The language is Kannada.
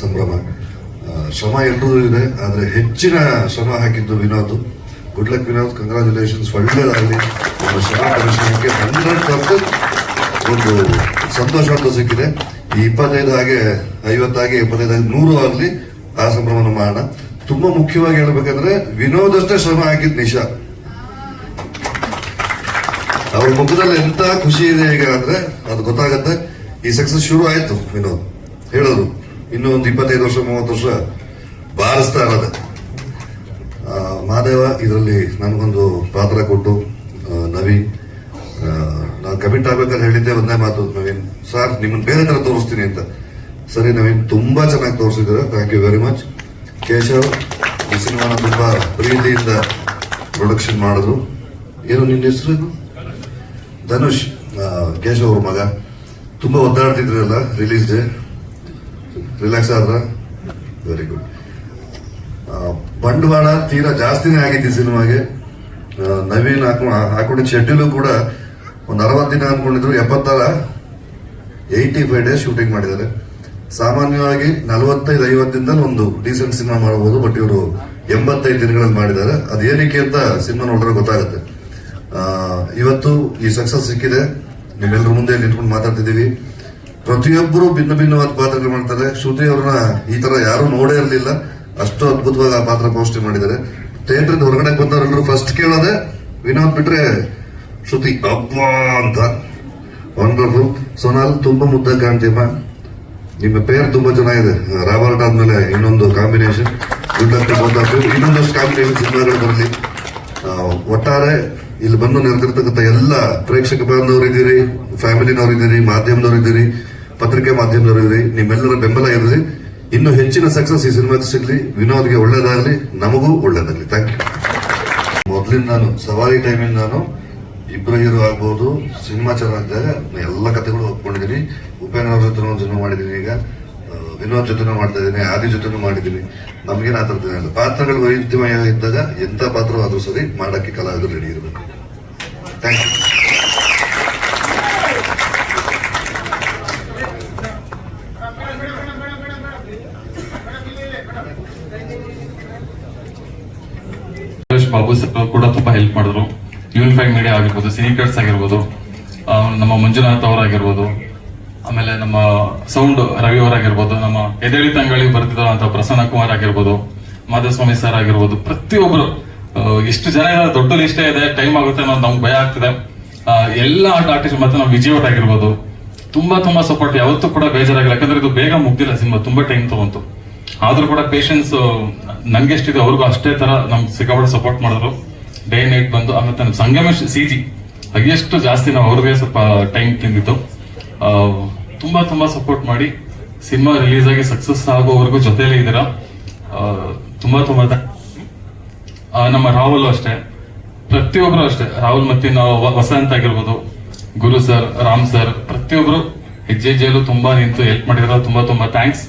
ಸಂಭ್ರಮ. ಶ್ರಮ ಎಲ್ಲರೂ ಇದೆ, ಆದರೆ ಹೆಚ್ಚಿನ ಶ್ರಮ ಹಾಕಿದ್ದು Vinod. Good luck Vinod, congratulations, ಒಳ್ಳೆಯದಾಗಲಿ. ನಿಮ್ಮ ಶ್ರಮ ಪರಿಶ್ರಮಕ್ಕೆ 100% ಒಂದು ಸಂತೋಷ ಅಂತ ಸಿಕ್ಕಿದೆ. ಈ 25 ಹಾಗೆ 50 ಆಗಿ 25 ಆಗಿ 100 ಆಗಲಿ, ಆ ಸಂಭ್ರಮನ ಮಾಡೋಣ. ತುಂಬಾ ಮುಖ್ಯವಾಗಿ ಹೇಳ್ಬೇಕಂದ್ರೆ ವಿನೋದ್ ಅಷ್ಟೇ ಶ್ರಮ ಹಾಕಿದ್ ನಿಶಾ. ಅವ್ರ ಮುಖದಲ್ಲಿ ಎಂತ ಖುಷಿ ಇದೆ ಈಗ ಅಂದ್ರೆ ಅದು ಗೊತ್ತಾಗತ್ತೆ. ಈ ಸಕ್ಸಸ್ ಶುರು ಆಯ್ತು. ವಿನೋದ್ ಹೇಳೋದು ಇನ್ನೂ ಒಂದು 25 ವರ್ಷ 30 ವರ್ಷ ಬಾರಿಸ್ತಾ ಇರೋದೆ. ಮಹಾದೇವ ಇದರಲ್ಲಿ ನನಗೊಂದು ಪಾತ್ರ ಕೊಟ್ಟು, ನವೀನ್ ನಾನು ಕಮಿಟ್ ಆಗ್ಬೇಕಾದ್ರೆ ಹೇಳಿದ್ದೆ ಒಂದೇ ಮಾತು, ನವೀನ್ ಸರ್ ನಿಮ್ಮನ್ನು ಬೇರೆ ತರ ತೋರಿಸ್ತೀನಿ ಅಂತ. ಸರಿ ನವೀನ್, ತುಂಬಾ ಚೆನ್ನಾಗಿ ತೋರಿಸಿದ್ದಾರೆ, thank you very much. Keshav ಈ ಸಿನಿಮಾನ ತುಂಬಾ ಪ್ರೀತಿಯಿಂದ ಪ್ರೊಡಕ್ಷನ್ ಮಾಡಿದ್ರು. ಏನು ನಿನ್ನ ಹೆಸರು? ಧನುಷ್, ಕೇಶವ್ ಅವ್ರ ಮಗ. ತುಂಬಾ ಒದ್ದಾಡ್ತಿದ್ರಲ್ಲ ರಿಲೀಸ್ ಡೇ, ರಿಲ್ಯಾಕ್ಸ್ ಆದ್ರ? Very good. ಬಂಡವಾಳ ತೀರಾ ಜಾಸ್ತಿನೇ ಆಗಿತ್ತು ಈ ಸಿನಿಮಾಗೆ. ನವೀನ್ ಹಾಕೊಂಡಿದ್ದ ಶೆಡ್ಯೂಲು ಕೂಡ ಒಂದು 60 ದಿನ ಅನ್ಕೊಂಡಿದ್ರು, 85 ಡೇಸ್ ಶೂಟಿಂಗ್ ಮಾಡಿದ್ದಾರೆ. ಸಾಮಾನ್ಯವಾಗಿ 45-50 ದಿನದಲ್ಲಿ ಒಂದು ಡೀಸೆಂಟ್ ಸಿನಿಮಾ ಮಾಡಬಹುದು, ಬಟ್ ಇವರು 85 ದಿನಗಳಲ್ಲಿ ಮಾಡಿದ್ದಾರೆ. ಅದೇನಕ್ಕೆ ಅಂತ ಸಿನಿಮಾ ನೋಡಿದ್ರೆ ಗೊತ್ತಾಗುತ್ತೆ. ಇವತ್ತು ಈ ಸಕ್ಸಸ್ ಸಿಕ್ಕಿದೆ, ನಿಮ್ಮೆಲ್ಲರ ಮುಂದೆ ನಿಂತ್ಕೊಂಡು ಮಾತಾಡ್ತಿದ್ದೀವಿ. ಪ್ರತಿಯೊಬ್ಬರು ಭಿನ್ನ ಭಿನ್ನವಾದ ಪಾತ್ರಗಳು ಮಾಡ್ತಾರೆ. ಶ್ರುತಿ ಅವ್ರನ್ನ ಈ ತರ ಯಾರು ನೋಡೇ ಇರಲಿಲ್ಲ, ಅಷ್ಟು ಅದ್ಭುತವಾಗಿ ಆ ಪಾತ್ರ ಪೋಸ್ಟ್ ಮಾಡಿದ್ದಾರೆ. ಥಿಯೇಟರ್ ಹೊರಗಡೆ ಬಂದವರೆಲ್ಲರೂ ಫಸ್ಟ್ ಕೇಳೋದೆ ವಿನೋದ್ ಬಿಟ್ರೆ ಶ್ರುತಿ ಅಬ್ಬಾ ಅಂತ. ವಂಡರ್ಫುಲ್. ಸೋನಾಲ್ ತುಂಬಾ ಮುದ್ದಾಗಿ ಕಾಣ್ತೀಮ್ಮ, ನಿಮ್ಮ ಪೇರ್ ತುಂಬಾ ಚೆನ್ನಾಗಿದೆ. ರಾಬರ್ಟ್ ಆದ್ಮೇಲೆ ಇನ್ನೊಂದು ಕಾಂಬಿನೇಷನ್, ಇನ್ನೊಂದಷ್ಟು ಕಾಂಬಿನೇಷನ್ ಸಿನಿಮಾಗಳು ಬರಲಿ. ಒಟ್ಟಾರೆ ಇಲ್ಲಿ ಬಂದು ನೆರೆದಿರ್ತಕ್ಕಂಥ ಎಲ್ಲ ಪ್ರೇಕ್ಷಕ ಬಾಂಧವರು ಇದ್ದೀರಿ, ಫ್ಯಾಮಿಲಿನವ್ರು ಇದ್ದೀರಿ, ಮಾಧ್ಯಮದವ್ರು ಇದ್ದೀರಿ, ಪತ್ರಿಕೆ ಮಾಧ್ಯಮದವ್ರು ಇದ್ದೀರಿ. ನಿಮ್ಮೆಲ್ಲರ ಬೆಂಬಲ ಇರಲಿ. ಇನ್ನು ಹೆಚ್ಚಿನ ಸಕ್ಸಸ್ ಈ ಸಿನಿಮಾದ ಸಿಗ್ಲಿ. ವಿನೋದ್ಗೆ ಒಳ್ಳೇದಾಗಲಿ, ನಮಗೂ ಒಳ್ಳೇದಾಗಲಿ. Thank you. ಮೊದಲಿಂದ ನಾನು ಸವಾರಿ ಟೈಮಿಂದ ನಾನು ಇಬ್ಬರು ಹೀರೋ ಆಗ್ಬಹುದು, ಸಿನಿಮಾ ಚೆನ್ನಾಗಿದ್ದಾಗ ಎಲ್ಲ ಕಥೆಗಳು ಒಪ್ಕೊಂಡಿದ್ದೀನಿ. ಉಪೇಂದ್ರ ಅವ್ರ ಜೊತೆ ಒಂದು ಸಿನಿಮಾ ಮಾಡಿದ್ದೀನಿ, ಈಗ ವಿನೋದ್ ಜೊತೆನೂ ಮಾಡ್ತಾ ಇದ್ದೀನಿ, ಆದಿ ಜೊತೆನೂ ಮಾಡಿದ್ದೀನಿ. ನಮ್ಗೇನು ಆತರ್ತೀನಿ ಪಾತ್ರಗಳು ವೈವಿಧ್ಯಮಯ ಇದ್ದಾಗ ಎಂತ ಪಾತ್ರ ಆದ್ರೂ ಸರಿ ಮಾಡಕ್ಕೆ ಕಲಾವಿದರು ರೆಡಿ ಇರಬೇಕು. Thank you. ಬಾಬು ಸರ್ ಕೂಡ ತುಂಬಾ ಹೆಲ್ಪ್ ಮಾಡಿದ್ರು. ಯೂನಿಫೈಡ್ ಮೀಡಿಯಾ ಆಗಿರ್ಬೋದು, ಸಿನಿಕರ್ಸ್ ಆಗಿರ್ಬೋದು, ನಮ್ಮ ಮಂಜುನಾಥ್ ಅವರಾಗಿರ್ಬೋದು, ಆಮೇಲೆ ನಮ್ಮ ಸೌಂಡ್ ರವಿ ಅವರಾಗಿರ್ಬೋದು, ನಮ್ಮ ಎದೇಳಿ ತಂಗಳಿ ಬರ್ತಿದ್ದಂತ ಪ್ರಸನ್ನ ಕುಮಾರ್ ಆಗಿರ್ಬೋದು, ಮಾಧುಸ್ವಾಮಿ ಸರ್ ಆಗಿರ್ಬೋದು, ಪ್ರತಿಯೊಬ್ರು ಇಷ್ಟು ಜನ ದೊಡ್ಡ ಲಿಸ್ಟೇ ಇದೆ, ಟೈಮ್ ಆಗುತ್ತೆ ಅನ್ನೋದು ನಮ್ಗೆ ಭಯ ಆಗ್ತಿದೆ. ಎಲ್ಲ ಆರ್ಟಿಸ್ಟ್ ಮತ್ತೆ ನಾವು ವಿಜಯ್ ಔಟ್ ಆಗಿರ್ಬೋದು, ತುಂಬಾ ಸಪೋರ್ಟ್. ಯಾವತ್ತೂ ಕೂಡ ಬೇಜಾರಾಗಿಲ್ಲ, ಯಾಕಂದ್ರೆ ಇದು ಬೇಗ ಮುಗ್ದಿಲ್ಲ ಸಿನಿಮಾ, ತುಂಬಾ ಟೈಮ್ ತಗೊಂತು. ಆದ್ರೂ ಕೂಡ ಪೇಷನ್ಸ್ ನನ್ಗೆ ಎಷ್ಟಿದೆ ಅವ್ರಿಗೂ ಅಷ್ಟೇ ತರ ನಮ್ಗೆ ಸಿಕ್ಕಾಪಟ್ಟೆ ಸಪೋರ್ಟ್ ಮಾಡಿದ್ರು. ಡೇ ನೈಟ್ ಬಂದು. ಆಮೇಲೆ ಸಂಗಮೇಶ್ CG ಹೈಯೆಸ್ಟ್ ಜಾಸ್ತಿ ನಾವು ಅವ್ರಿಗೆ ಸ್ವಲ್ಪ ಟೈಮ್ ತಿಂದಿತ್ತು. ತುಂಬಾ ಸಪೋರ್ಟ್ ಮಾಡಿ ಸಿನಿಮಾ ರಿಲೀಸ್ ಆಗಿ ಸಕ್ಸಸ್ ಆಗೋವರೆಗೂ ಜೊತೆಲೇ ಇದ್ದೀರಾ. ತುಂಬಾ ನಮ್ಮ ರಾಹುಲ್ ಅಷ್ಟೇ, ಪ್ರತಿಯೊಬ್ರು ಅಷ್ಟೇ, ರಾಹುಲ್ ಮತ್ತೆ ನಾವು ವಸಂತ್ ಆಗಿರ್ಬೋದು, ಗುರು ಸರ್, ರಾಮ್ ಸರ್, ಪ್ರತಿಯೊಬ್ರು ಹೆಜ್ಜೆಲ್ಲೂ ತುಂಬಾ ನಿಂತು ಹೆಲ್ಪ್ ಮಾಡಿದಾರೆ. ತುಂಬಾ ಥ್ಯಾಂಕ್ಸ್.